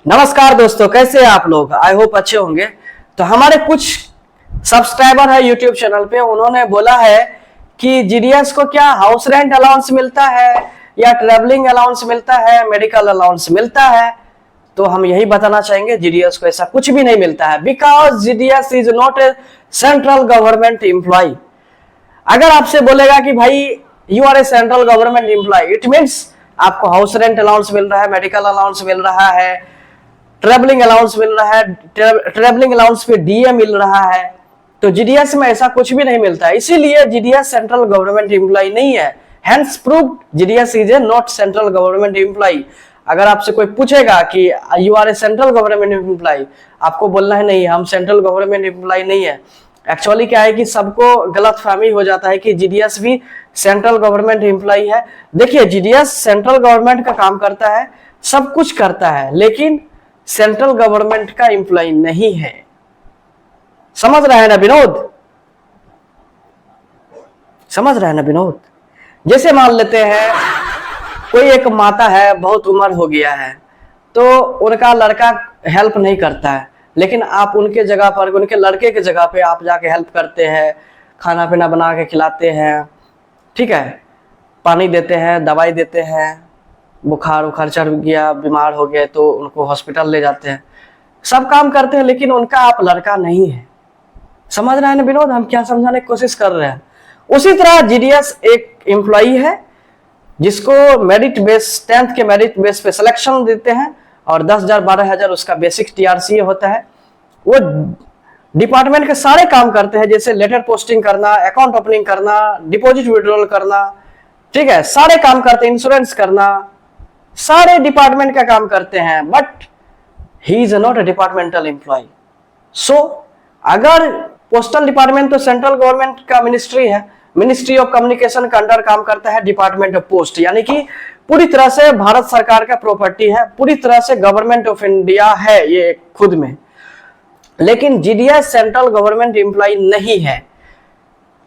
नमस्कार दोस्तों, कैसे हैं आप लोग। आई होप अच्छे होंगे। तो हमारे कुछ सब्सक्राइबर है यूट्यूब चैनल पे, उन्होंने बोला है कि जीडीएस को क्या हाउस रेंट अलाउंस मिलता है या ट्रेवलिंग अलाउंस मिलता है, मेडिकल अलाउंस मिलता है। तो हम यही बताना चाहेंगे, जीडीएस को ऐसा कुछ भी नहीं मिलता है, because GDS is not a central government employ. अगर आपसे बोलेगा कि भाई you are a central government employ, it means आपको हाउस रेंट अलाउंस मिल रहा है, मेडिकल अलाउंस मिल रहा है, ट्रेवलिंग अलाउंस मिल रहा है, ट्रेवलिंग अलाउंस पे डीए मिल रहा है। तो जीडीएस में ऐसा कुछ भी नहीं मिलता है, इसीलिए जीडीएस सेंट्रल गवर्नमेंट एम्प्लॉय नहीं है। Hence proved GDS is a not central government employ. अगर आपसे कोई पूछेगा कि you are a central government employ, आपको बोलना है नहीं, हम सेंट्रल गवर्नमेंट एम्प्लॉय नहीं है। एक्चुअली क्या है कि सबको गलतफहमी हो जाता है कि जीडीएस भी सेंट्रल गवर्नमेंट एम्प्लॉय है। देखिए, जीडीएस सेंट्रल गवर्नमेंट का काम करता है, सब कुछ करता है, लेकिन सेंट्रल गवर्नमेंट का एम्प्लॉय नहीं है। समझ रहे हैं ना विनोद? समझ रहे हैं ना विनोद? जैसे मान लेते हैं कोई एक माता है, बहुत उम्र हो गया है, तो उनका लड़का हेल्प नहीं करता है, लेकिन आप उनके जगह पर, उनके लड़के के जगह पे आप जाके हेल्प करते हैं, खाना पीना बना के खिलाते हैं, ठीक है, पानी देते हैं, दवाई देते हैं, बुखार उखार चढ़ गया, बीमार हो गए तो उनको हॉस्पिटल ले जाते हैं, सब काम करते हैं, लेकिन उनका आप लड़का नहीं है। समझ रहे हैं ना विनोद? हम क्या समझाने की कोशिश कर रहे हैं। उसी तरह जीडीएस एक एम्प्लॉई है जिसको मेरिट बेस, 10th के मेरिट बेस पे सिलेक्शन देते हैं और 10,000 12,000 उसका बेसिक टीआरसीए होता है। वो डिपार्टमेंट के सारे काम करते हैं, जैसे लेटर पोस्टिंग करना, अकाउंट ओपनिंग करना, डिपॉजिट विड्रॉल करना, ठीक है, सारे काम करते हैं, इंश्योरेंस करना, सारे डिपार्टमेंट का काम करते हैं, but he is not a departmental employ. So अगर पोस्टल डिपार्टमेंट तो सेंट्रल गवर्नमेंट का मिनिस्ट्री है, मिनिस्ट्री ऑफ कम्युनिकेशन का अंडर काम करता है डिपार्टमेंट ऑफ पोस्ट, यानी कि पूरी तरह से भारत सरकार का प्रॉपर्टी है, पूरी तरह से गवर्नमेंट ऑफ इंडिया है ये खुद में। लेकिन जीडीएस सेंट्रल गवर्नमेंट एम्प्लॉय नहीं है।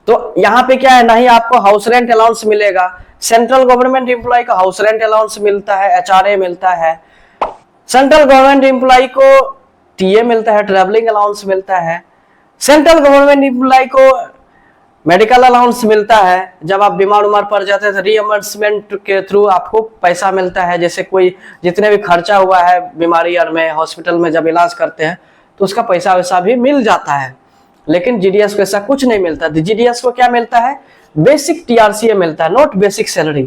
तो यहाँ पे क्या है, ना ही आपको हाउस रेंट अलाउंस मिलेगा। सेंट्रल गवर्नमेंट एम्प्लॉय को हाउस रेंट अलाउंस मिलता है, एचआरए मिलता है। सेंट्रल गवर्नमेंट एम्प्लॉय को टीए मिलता है, ट्रैवलिंग अलाउंस मिलता है। सेंट्रल गवर्नमेंट एम्प्लॉय को मेडिकल अलाउंस मिलता है, जब आप बीमार उमार पड़ जाते हैं तो रीइंबर्समेंट के थ्रू आपको पैसा मिलता है। जैसे कोई जितने भी खर्चा हुआ है बीमारी और में, हॉस्पिटल में जब इलाज करते हैं तो उसका पैसा वैसा भी मिल जाता है। लेकिन जीडीएस को ऐसा कुछ नहीं मिलता। जीडीएस को क्या मिलता है? बेसिक टीआरसीए मिलता है, नॉट बेसिक सैलरी।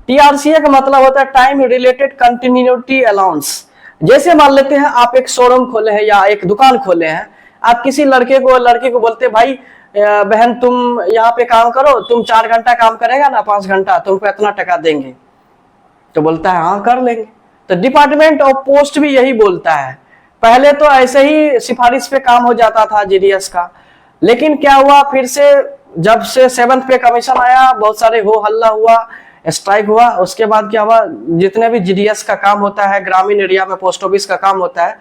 टीआरसीए का मतलब होता है टाइम रिलेटेड कंटिन्यूटी अलाउंस। जैसे मान लेते हैं आप एक शोरूम खोले हैं या एक दुकान खोले हैं, आप किसी लड़के को बोलते हैं भाई बहन तुम यहाँ पे काम करो, तुम 4 घंटा काम करेगा ना, 5 घंटा, तुमको इतना टका देंगे। तो बोलता है हाँ कर लेंगे। तो डिपार्टमेंट ऑफ पोस्ट भी यही बोलता है। पहले तो ऐसे ही सिफारिश पे काम हो जाता था जीडीएस का, लेकिन क्या हुआ, फिर से जब से 7th पे कमीशन आया, बहुत सारे हो हल्ला हुआ, स्ट्राइक हुआ, उसके बाद क्या हुआ, जितने भी जीडीएस का काम होता है, ग्रामीण एरिया में पोस्ट ऑफिस का काम होता है,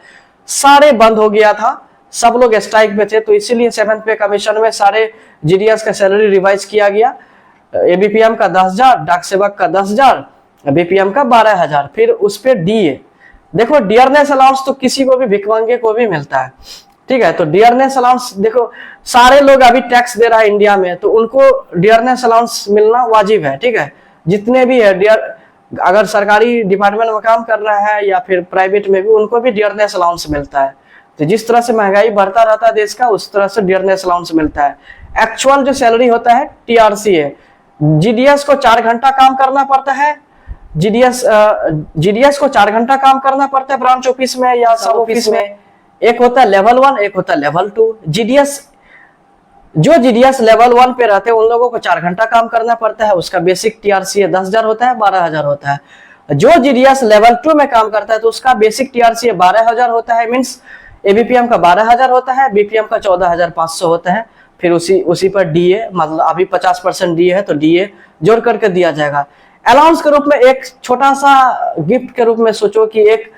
सारे बंद हो गया था, सब लोग स्ट्राइक में थे। तो इसीलिए 7th पे कमीशन में सारे जीडीएस का सैलरी रिवाइज किया गया। एबीपीएम का 10,000, डाक सेवक का 10,000, बीपीएम का 12,000, फिर उस पे डीए। देखो डियरनेस अलाउंस तो किसी को भी, भिखमंगे को भी मिलता है, ठीक है। तो डियरनेस अलाउंस देखो, सारे लोग अभी टैक्स दे रहा है इंडिया में, तो उनको डियरनेस अलाउंस मिलना वाजिब है, ठीक है। जितने भी है अगर सरकारी डिपार्टमेंट में काम कर रहा है या फिर प्राइवेट में भी, उनको भी डियरनेस अलाउंस मिलता है। तो जिस तरह से महंगाई बढ़ता रहता है देश का, उस तरह से डियरनेस अलाउंस मिलता है। एक्चुअल जो सैलरी होता है टीआरसीए, जीडीएस को 4 घंटा काम करना पड़ता है। जीडीएस को 4 घंटा काम करना पड़ता है ब्रांच ऑफिस में या सब ऑफिस में। एक होता है लेवल 1, एक होता है लेवल 2। जो जीडीएस लेवल 1 पे रहते हैं उन लोगों को 4 घंटा काम करना पड़ता है, उसका बेसिक टीआरसीए 10,000 होता है, 12,000 होता है। जो जीडीएस लेवल 2 में काम करता है तो उसका बेसिक टीआरसीए 12,000 होता है, मीन्स एबीपीएम का 12,000 होता है, बीपीएम का 14,500 होता है। फिर उसी पर डीए, मतलब अभी 50% डीए है तो डीए जोड़ करके दिया जाएगा। अलाउंस के रूप में एक छोटा सा गिफ्ट के रूप में सोचो कि एक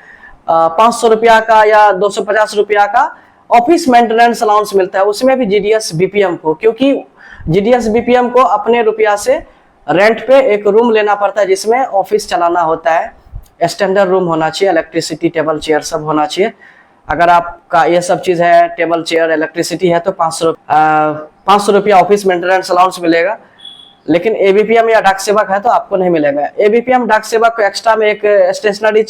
500 रुपया का या 250 रुपया का ऑफिस मेंटेनेंस अलाउंस मिलता है। उसमें भी जीडीएस बीपीएम को, क्योंकि जीडीएस बीपीएम को अपने रुपया से रेंट पे एक रूम लेना पड़ता है जिसमें ऑफिस चलाना होता है, स्टैंडर्ड रूम होना चाहिए, इलेक्ट्रिसिटी, टेबल चेयर सब होना चाहिए। अगर आपका ये सब चीज है, टेबल चेयर इलेक्ट्रिसिटी है, तो 500 रुपया ऑफिस मेंटेनेंस अलाउंस मिलेगा। लेकिन एबीपीएम या डाक सेवक है तो आपको नहीं मिलेगा। एबीपीएम डाक सेवक को एक्स्ट्रा में एक स्टेशनरी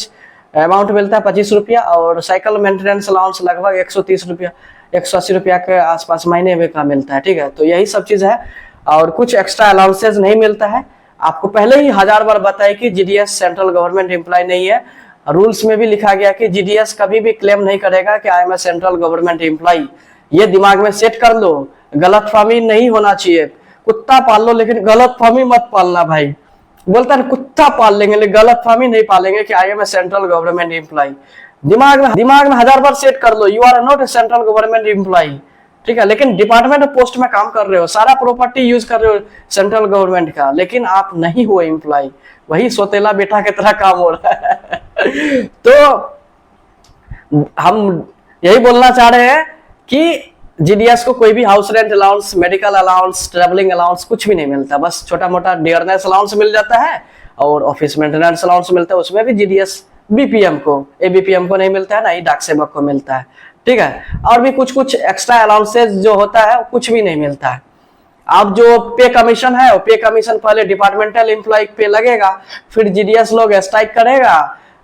अमाउंट मिलता है 25 रुपया, और साइकिल मेंटेनेंस अलाउंस लगभग 130 रुपया 180 रुपया के आसपास महीने में का मिलता है। ठीक है, तो यही सब चीज है, और कुछ एक्स्ट्रा अलाउंसेज नहीं मिलता है। आपको पहले ही 1000 बार बताया कि जीडीएस सेंट्रल गवर्नमेंट एम्प्लॉय नहीं है। रूल्स में भी लिखा गया कि जीडीएस कभी भी क्लेम नहीं करेगा कि I am a central government employ. ये दिमाग में सेट कर लो, गलतफहमी नहीं होना चाहिए। कुत्ता पाल लो लेकिन गलतफहमी मत पालना भाई। बोलता है कुत्ता पाल लेंगे लेकिन गलतफहमी नहीं पालेंगे कि I am a central government employ. दिमाग में 1000 बार सेट कर लो, you are not a central government employ. ठीक है, लेकिन डिपार्टमेंट पोस्ट में काम कर रहे हो, सारा प्रॉपर्टी यूज कर रहे हो सेंट्रल गवर्नमेंट का, लेकिन आप नहीं हो एम्प्लॉय। वही सोतेला बेटा की तरह काम हो रहा है। तो हम यही बोलना चाह रहे हैं कि जीडीएस को कोई भी house rent allowance, medical allowance, travelling allowance कुछ भी नहीं मिलता। बस छोटा मोटा डियरनेस अलाउंस मिल जाता है और ऑफिस मेंटेनेंस अलाउंस मिलता है। उसमें भी जीडीएस बीपीएम को, एबीपीएम को नहीं मिलता है, ना ही डाक सेवक को मिलता है। ठीक है, और भी कुछ एक्स्ट्रा अलाउंसेस जो होता है कुछ भी नहीं मिलता है। अब जो पे कमीशन है, वो पे कमीशन पहले डिपार्टमेंटल एम्प्लॉय पे लगेगा, फिर जीडीएस लोग स्ट्राइक करेगा,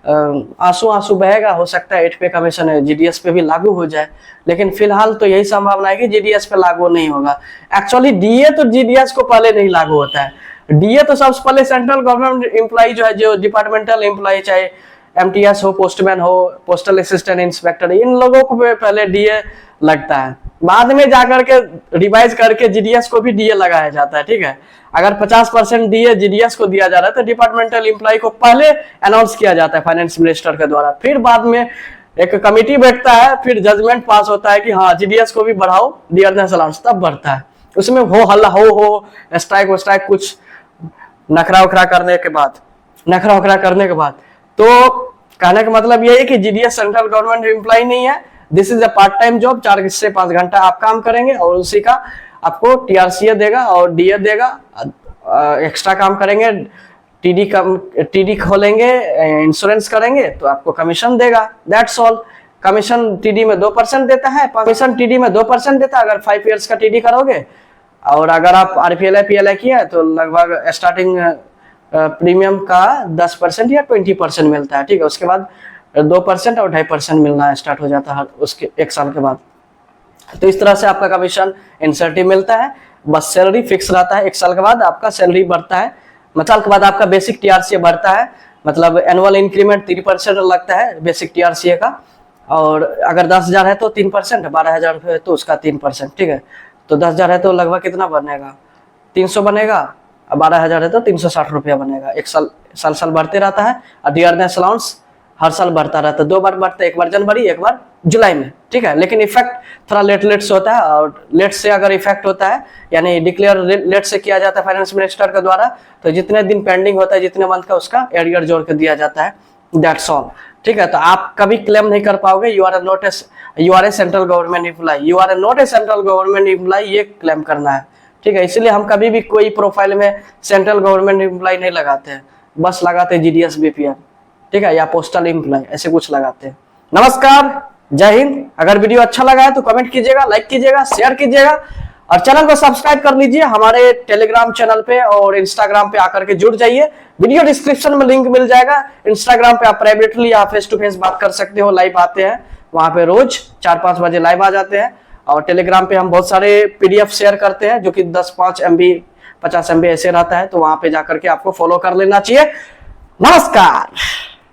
आंसू बहेगा, हो सकता है 8 पे कमीशन जीडीएस पे भी लागू हो जाए। लेकिन फिलहाल तो यही संभावना है कि जीडीएस पे लागू नहीं होगा। एक्चुअली डीए तो जीडीएस को पहले नहीं लागू होता है। डीए तो सबसे पहले सेंट्रल गवर्नमेंट एम्प्लॉय जो है, जो डिपार्टमेंटल एम्प्लॉय, चाहे एमटीएस हो, पोस्टमैन हो, पोस्टल असिस्टेंट इंस्पेक्टर, इन लोगों को पहले डीए लगता है। बाद में जाकर के रिवाइज करके जीडीएस को भी डीए लगाया जाता है। ठीक है, अगर 50% डीए जीडीएस को दिया जा रहा है तो डिपार्टमेंटल एम्प्लॉय को पहले अनाउंस किया जाता है फाइनेंस मिनिस्टर के द्वारा, फिर बाद में एक कमिटी बैठता है, फिर जजमेंट पास होता है कि हाँ जीडीएस को भी बढ़ाओ, डियरनेस अलाउंस, तब बढ़ता है। उसमें हो हल्ला हो स्ट्राइक वस्ट्राइक कुछ नखरा उखरा करने के बाद तो कहने का मतलब ये है कि जीडीएस सेंट्रल गवर्नमेंट एम्प्लॉय नहीं है। This is a part time job, 4 से 5 घंटा आप काम करेंगे और उसी का आपको टीआरसीए देगा और डीए देगा। एक्स्ट्रा काम करेंगे, टीडी खोलेंगे, इंश्योरेंस करेंगे तो आपको कमीशन देगा, दैट्स ऑल। कमीशन टीडी में 2% देता है, कमीशन टीडी में 2% देता है अगर 5 ईयर्स का टीडी करोगे। और अगर आप आरपीएलआई पीएलआई किया है तो लगभग स्टार्टिंग प्रीमियम का 10% या 20% मिलता है। ठीक है, उसके बाद 2% और 2.5% मिलना स्टार्ट हो जाता है उसके 1 साल के बाद। तो इस तरह से आपका कमीशन इंसेंटिव मिलता है। बस सैलरी फिक्स रहता है, 1 साल के बाद आपका सैलरी बढ़ता है, साल के बाद आपका बेसिक टीआरसीए बढ़ता है, मतलब एनुअल इंक्रीमेंट 3% लगता है बेसिक टीआरसीए का। और अगर 10,000 है तो 3%, 12,000 है तो उसका 3%। ठीक है, तो 10,000 है तो लगभग कितना बनेगा, 300 बनेगा, 12,000 है तो 360 रुपया बनेगा। 1 साल बढ़ते रहता है। और डियरनेस अलाउंस हर साल बढ़ता रहता है, 2 बार बढ़ता है, 1 बार जनवरी, 1 बार जुलाई में। ठीक है, लेकिन इफेक्ट थोड़ा लेट से होता है, और लेट से अगर इफेक्ट होता है यानी डिक्लेयर लेट से किया जाता है फाइनेंस मिनिस्टर के द्वारा, तो जितने दिन पेंडिंग होता है, जितने मंथ का, उसका एरियर जोड़ के दिया जाता है, दैट्स ऑल। ठीक है, तो आप कभी क्लेम नहीं कर पाओगे you are a central government employ, you are not a central government employ, ये क्लेम करना है। ठीक है, इसलिए हम कभी भी कोई प्रोफाइल में सेंट्रल गवर्नमेंट एम्प्लॉय नहीं लगाते हैं, बस लगाते हैं जीडीएस बीपीएम। ठीक है, या पोस्टल एम्प्लॉय, ऐसे कुछ लगाते हैं। नमस्कार, जय हिंद। अगर वीडियो अच्छा लगा है तो कमेंट कीजिएगा, लाइक कीजिएगा, शेयर कीजिएगा और चैनल को सब्सक्राइब कर लीजिए। हमारे टेलीग्राम चैनल पे और इंस्टाग्राम पे आकर के जुड़ जाइए, वीडियो डिस्क्रिप्शन में लिंक मिल जाएगा। इंस्टाग्राम पे आप प्राइवेटली या फेस टू फेस बात कर सकते हो, लाइव आते हैं वहां पे, रोज 4-5 बजे लाइव आ जाते हैं। और टेलीग्राम पे हम बहुत सारे पीडीएफ शेयर करते हैं जो कि 10-5 MB 50 MB ऐसे रहता है, तो वहां पे जाकर के आपको फॉलो कर लेना चाहिए। नमस्कार।